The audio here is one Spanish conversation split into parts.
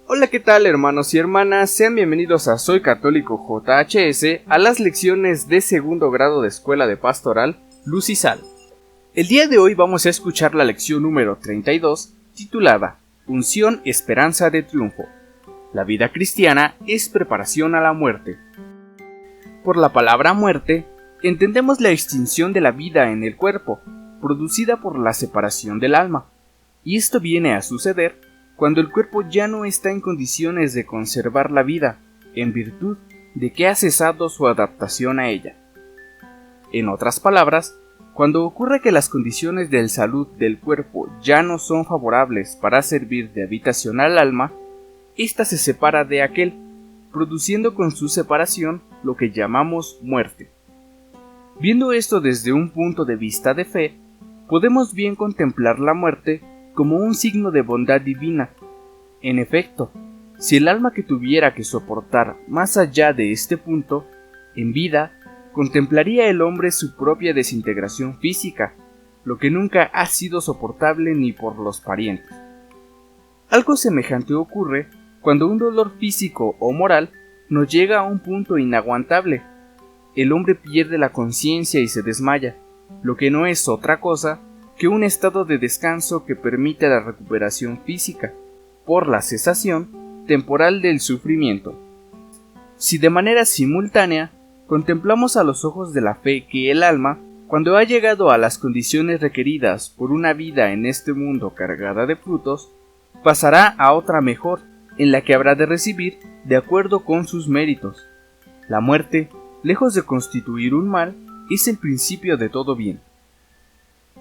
Hola, ¿qué tal, hermanos y hermanas? Sean bienvenidos a Soy Católico JHS, a las lecciones de segundo grado de Escuela de Pastoral Luz y Sal. El día de hoy vamos a escuchar la lección número 32, titulada Unción, Esperanza de Triunfo. La vida cristiana es preparación a la muerte. Por la palabra muerte, entendemos la extinción de la vida en el cuerpo, producida por la separación del alma, y esto viene a suceder cuando el cuerpo ya no está en condiciones de conservar la vida, en virtud de que ha cesado su adaptación a ella. En otras palabras, cuando ocurre que las condiciones de salud del cuerpo ya no son favorables para servir de habitación al alma, ésta se separa de aquel, produciendo con su separación lo que llamamos muerte. Viendo esto desde un punto de vista de fe, podemos bien contemplar la muerte como un signo de bondad divina. En efecto, si el alma que tuviera que soportar más allá de este punto, en vida, contemplaría el hombre su propia desintegración física, lo que nunca ha sido soportable ni por los parientes. Algo semejante ocurre cuando un dolor físico o moral nos llega a un punto inaguantable. El hombre pierde la conciencia y se desmaya, lo que no es otra cosa que un estado de descanso que permite la recuperación física, por la cesación temporal del sufrimiento. Si de manera simultánea contemplamos a los ojos de la fe que el alma, cuando ha llegado a las condiciones requeridas por una vida en este mundo cargada de frutos, pasará a otra mejor, en la que habrá de recibir de acuerdo con sus méritos. La muerte, lejos de constituir un mal, es el principio de todo bien.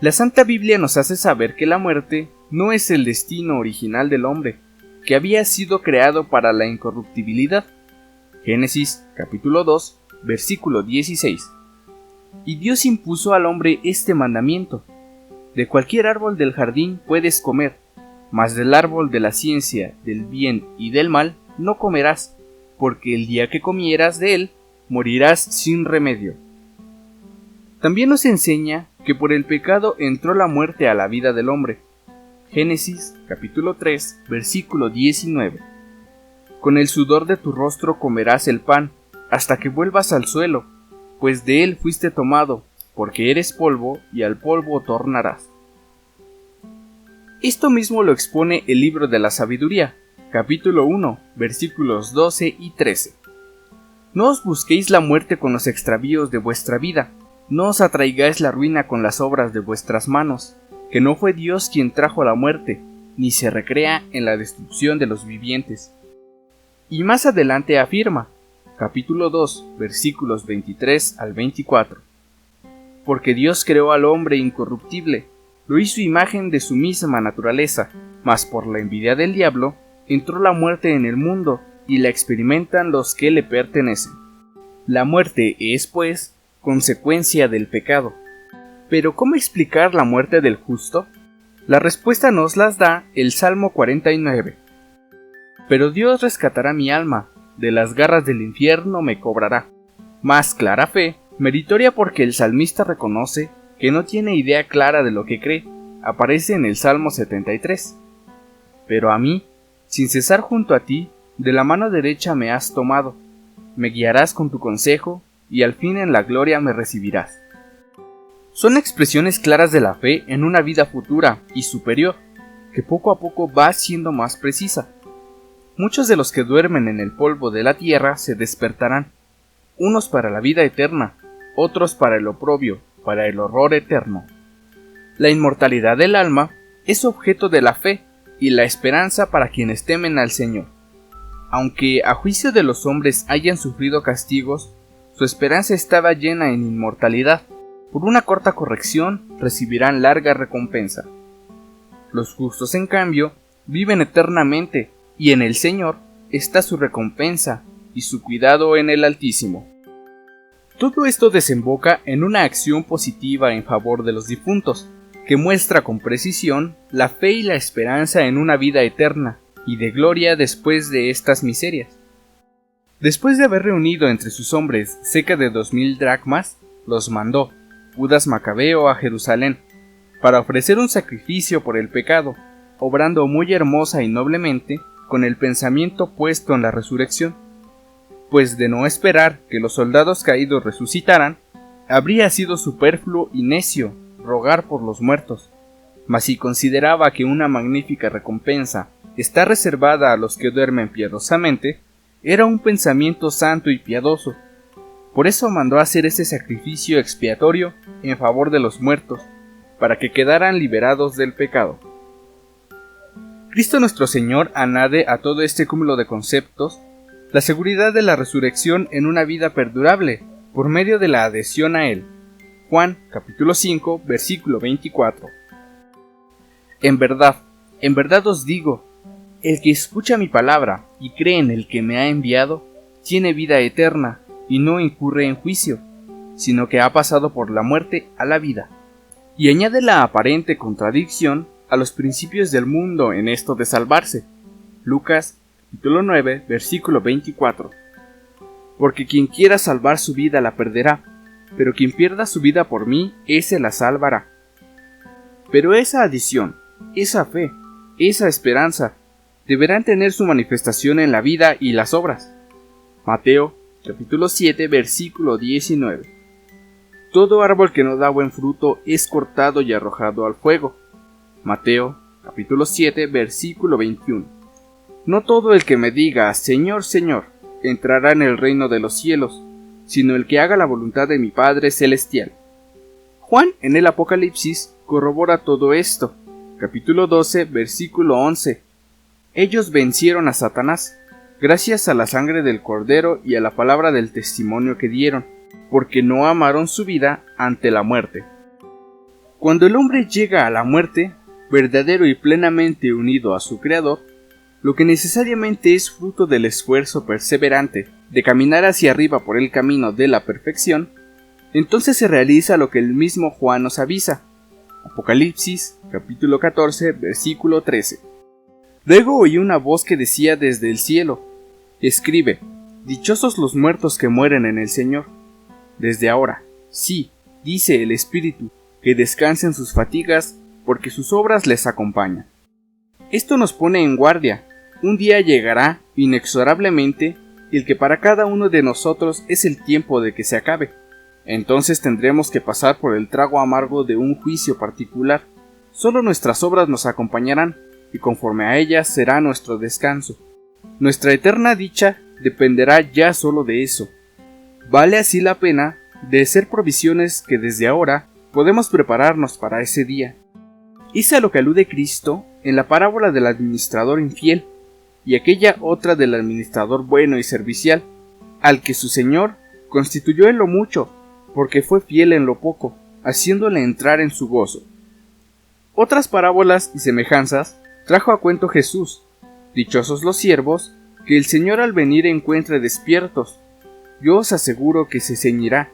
La Santa Biblia nos hace saber que la muerte no es el destino original del hombre, que había sido creado para la incorruptibilidad. Génesis capítulo 2, versículo 16. Y Dios impuso al hombre este mandamiento: de cualquier árbol del jardín puedes comer, mas del árbol de la ciencia, del bien y del mal no comerás, porque el día que comieras de él, morirás sin remedio. También nos enseña que por el pecado entró la muerte a la vida del hombre. Génesis capítulo 3, versículo 19. Con el sudor de tu rostro comerás el pan, hasta que vuelvas al suelo, pues de él fuiste tomado, porque eres polvo, y al polvo tornarás. Esto mismo lo expone el libro de la Sabiduría, capítulo 1, versículos 12 y 13. No os busquéis la muerte con los extravíos de vuestra vida, no os atraigáis la ruina con las obras de vuestras manos, que no fue Dios quien trajo la muerte, ni se recrea en la destrucción de los vivientes. Y más adelante afirma, capítulo 2, versículos 23 al 24. Porque Dios creó al hombre incorruptible, lo hizo imagen de su misma naturaleza, mas por la envidia del diablo, entró la muerte en el mundo, y la experimentan los que le pertenecen. La muerte es, pues, consecuencia del pecado. Pero ¿cómo explicar la muerte del justo? La respuesta nos las da el Salmo 49. Pero Dios rescatará mi alma, de las garras del infierno me cobrará. Más clara fe, meritoria porque el salmista reconoce que no tiene idea clara de lo que cree, aparece en el Salmo 73. Pero a mí, sin cesar junto a ti, de la mano derecha me has tomado, me guiarás con tu consejo, y al fin en la gloria me recibirás. Son expresiones claras de la fe en una vida futura y superior, que poco a poco va siendo más precisa. Muchos de los que duermen en el polvo de la tierra se despertarán, unos para la vida eterna, otros para el oprobio, para el horror eterno. La inmortalidad del alma es objeto de la fe y la esperanza para quienes temen al Señor. Aunque a juicio de los hombres hayan sufrido castigos, su esperanza estaba llena en inmortalidad. Por una corta corrección recibirán larga recompensa. Los justos, en cambio, viven eternamente, y en el Señor está su recompensa y su cuidado en el Altísimo. Todo esto desemboca en una acción positiva en favor de los difuntos, que muestra con precisión la fe y la esperanza en una vida eterna y de gloria después de estas miserias. Después de haber reunido entre sus hombres cerca de 2000 dracmas, los mandó: Judas Macabeo a Jerusalén, para ofrecer un sacrificio por el pecado, obrando muy hermosa y noblemente, con el pensamiento puesto en la resurrección, pues de no esperar que los soldados caídos resucitaran, habría sido superfluo y necio rogar por los muertos. Mas si consideraba que una magnífica recompensa está reservada a los que duermen piadosamente, era un pensamiento santo y piadoso. Por eso mandó hacer ese sacrificio expiatorio en favor de los muertos, para que quedaran liberados del pecado. Cristo nuestro Señor añade a todo este cúmulo de conceptos la seguridad de la resurrección en una vida perdurable, por medio de la adhesión a Él. Juan capítulo 5, versículo 24. En verdad os digo, el que escucha mi palabra y cree en el que me ha enviado, tiene vida eterna y no incurre en juicio, sino que ha pasado por la muerte a la vida. Y añade la aparente contradicción a los principios del mundo en esto de salvarse. Lucas capítulo 9, versículo 24. Porque quien quiera salvar su vida la perderá, pero quien pierda su vida por mí, ese la salvará. Pero esa adición, esa fe, esa esperanza, deberán tener su manifestación en la vida y las obras. Mateo capítulo 7, versículo 19. Todo árbol que no da buen fruto es cortado y arrojado al fuego. Mateo capítulo 7, versículo 21. No todo el que me diga, Señor, Señor, entrará en el reino de los cielos, sino el que haga la voluntad de mi Padre celestial. Juan en el Apocalipsis corrobora todo esto. Capítulo 12, versículo 11. Ellos vencieron a Satanás, gracias a la sangre del Cordero y a la palabra del testimonio que dieron, porque no amaron su vida ante la muerte. Cuando el hombre llega a la muerte, verdadero y plenamente unido a su Creador, lo que necesariamente es fruto del esfuerzo perseverante de caminar hacia arriba por el camino de la perfección, entonces se realiza lo que el mismo Juan nos avisa. Apocalipsis, capítulo 14, versículo 13. Luego oí una voz que decía desde el cielo: escribe, dichosos los muertos que mueren en el Señor. Desde ahora, sí, dice el Espíritu, que descansen sus fatigas, porque sus obras les acompañan. Esto nos pone en guardia. Un día llegará, inexorablemente, el que para cada uno de nosotros es el tiempo de que se acabe. Entonces tendremos que pasar por el trago amargo de un juicio particular. Solo nuestras obras nos acompañarán, y conforme a ellas será nuestro descanso. Nuestra eterna dicha dependerá ya solo de eso. Vale así la pena de ser provisiones que desde ahora podemos prepararnos para ese día. Es a lo que alude Cristo en la parábola del administrador infiel, y aquella otra del administrador bueno y servicial, al que su señor constituyó en lo mucho, porque fue fiel en lo poco, haciéndole entrar en su gozo. Otras parábolas y semejanzas trajo a cuento Jesús. Dichosos los siervos, que el Señor al venir encuentre despiertos. Yo os aseguro que se ceñirá,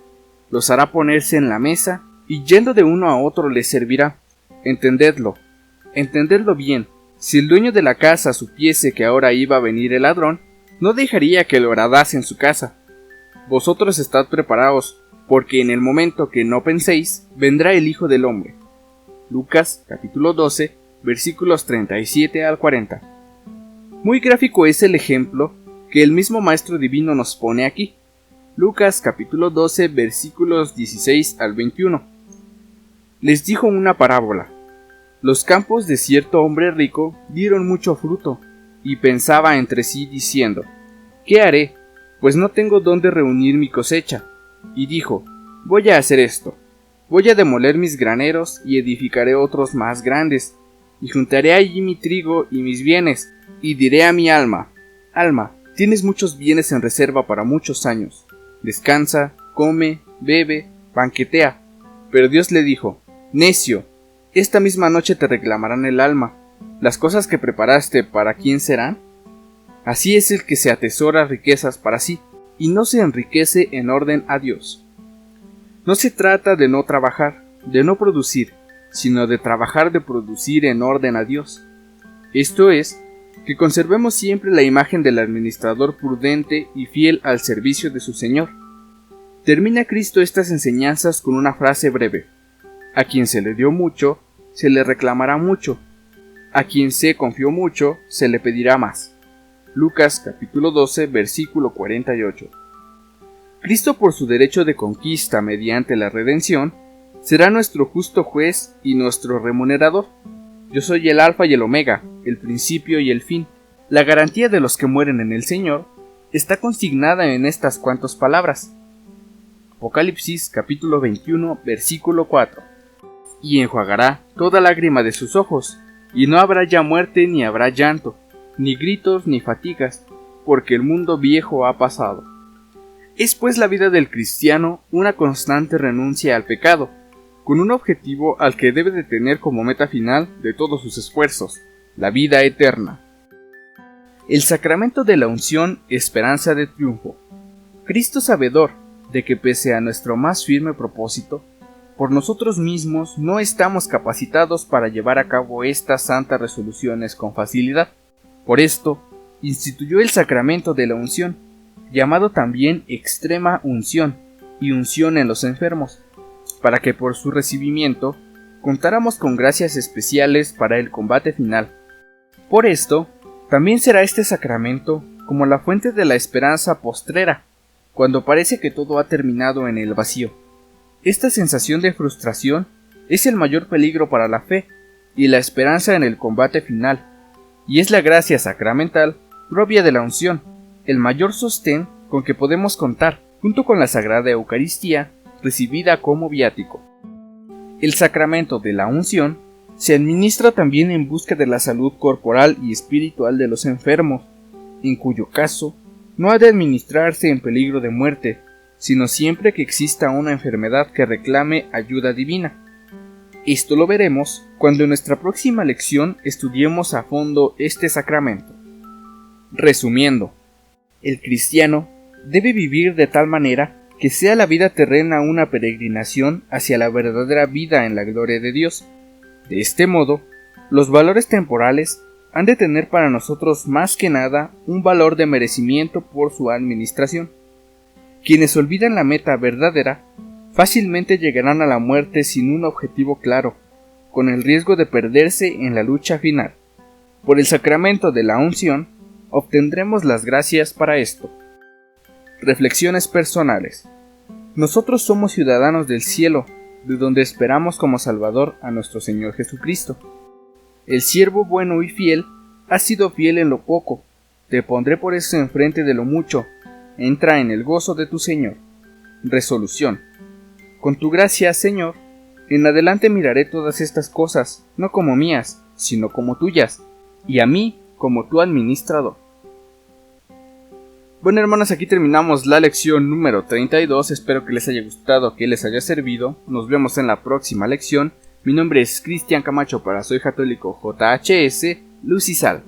los hará ponerse en la mesa, y yendo de uno a otro les servirá. Entendedlo bien. Si el dueño de la casa supiese que ahora iba a venir el ladrón, no dejaría que lo horadase en su casa. Vosotros estad preparados, porque en el momento que no penséis, vendrá el Hijo del Hombre. Lucas capítulo 12, versículos 37 al 40. Muy gráfico es el ejemplo que el mismo Maestro Divino nos pone aquí. Lucas capítulo 12, versículos 16 al 21. Les dijo una parábola. Los campos de cierto hombre rico dieron mucho fruto, y pensaba entre sí diciendo: ¿qué haré? Pues no tengo dónde reunir mi cosecha. Y dijo: voy a hacer esto. Voy a demoler mis graneros y edificaré otros más grandes, y juntaré allí mi trigo y mis bienes, y diré a mi alma: alma, tienes muchos bienes en reserva para muchos años. Descansa, come, bebe, banquetea. Pero Dios le dijo: necio, esta misma noche te reclamarán el alma. ¿Las cosas que preparaste para quién serán? Así es el que se atesora riquezas para sí, y no se enriquece en orden a Dios. No se trata de no trabajar, de no producir, sino de trabajar de producir en orden a Dios. Esto es, que conservemos siempre la imagen del administrador prudente y fiel al servicio de su Señor. Termina Cristo estas enseñanzas con una frase breve: a quien se le dio mucho, se le reclamará mucho; a quien se confió mucho, se le pedirá más. Lucas capítulo 12, versículo 48. Cristo, por su derecho de conquista mediante la redención, será nuestro justo juez y nuestro remunerador. Yo soy el Alfa y el Omega, el principio y el fin. La garantía de los que mueren en el Señor está consignada en estas cuantas palabras. Apocalipsis capítulo 21, versículo 4. Y enjuagará toda lágrima de sus ojos, y no habrá ya muerte, ni habrá llanto, ni gritos, ni fatigas, porque el mundo viejo ha pasado. Es pues la vida del cristiano una constante renuncia al pecado, con un objetivo al que debe de tener como meta final de todos sus esfuerzos: la vida eterna. El sacramento de la unción, esperanza de triunfo. Cristo, sabedor de que pese a nuestro más firme propósito, por nosotros mismos no estamos capacitados para llevar a cabo estas santas resoluciones con facilidad. Por esto, instituyó el sacramento de la unción, llamado también extrema unción y unción en los enfermos, para que por su recibimiento contáramos con gracias especiales para el combate final. Por esto, también será este sacramento como la fuente de la esperanza postrera, cuando parece que todo ha terminado en el vacío. Esta sensación de frustración es el mayor peligro para la fe y la esperanza en el combate final, y es la gracia sacramental propia de la unción, el mayor sostén con que podemos contar, junto con la Sagrada Eucaristía, recibida como viático. El sacramento de la unción se administra también en busca de la salud corporal y espiritual de los enfermos, en cuyo caso no ha de administrarse en peligro de muerte, sino siempre que exista una enfermedad que reclame ayuda divina. Esto lo veremos cuando en nuestra próxima lección estudiemos a fondo este sacramento. Resumiendo, el cristiano debe vivir de tal manera que sea la vida terrena una peregrinación hacia la verdadera vida en la gloria de Dios. De este modo, los valores temporales han de tener para nosotros más que nada un valor de merecimiento por su administración. Quienes olvidan la meta verdadera fácilmente llegarán a la muerte sin un objetivo claro, con el riesgo de perderse en la lucha final. Por el sacramento de la unción obtendremos las gracias para esto. Reflexiones personales. Nosotros somos ciudadanos del cielo, de donde esperamos como Salvador a nuestro Señor Jesucristo. El siervo bueno y fiel ha sido fiel en lo poco, te pondré por eso enfrente de lo mucho, entra en el gozo de tu Señor. Resolución. Con tu gracia, Señor, en adelante miraré todas estas cosas, no como mías, sino como tuyas, y a mí como tu administrador. Bueno, hermanos, aquí terminamos la lección número 32, espero que les haya gustado, que les haya servido. Nos vemos en la próxima lección. Mi nombre es Cristian Camacho para Soy Católico JHS, Luz y Sal.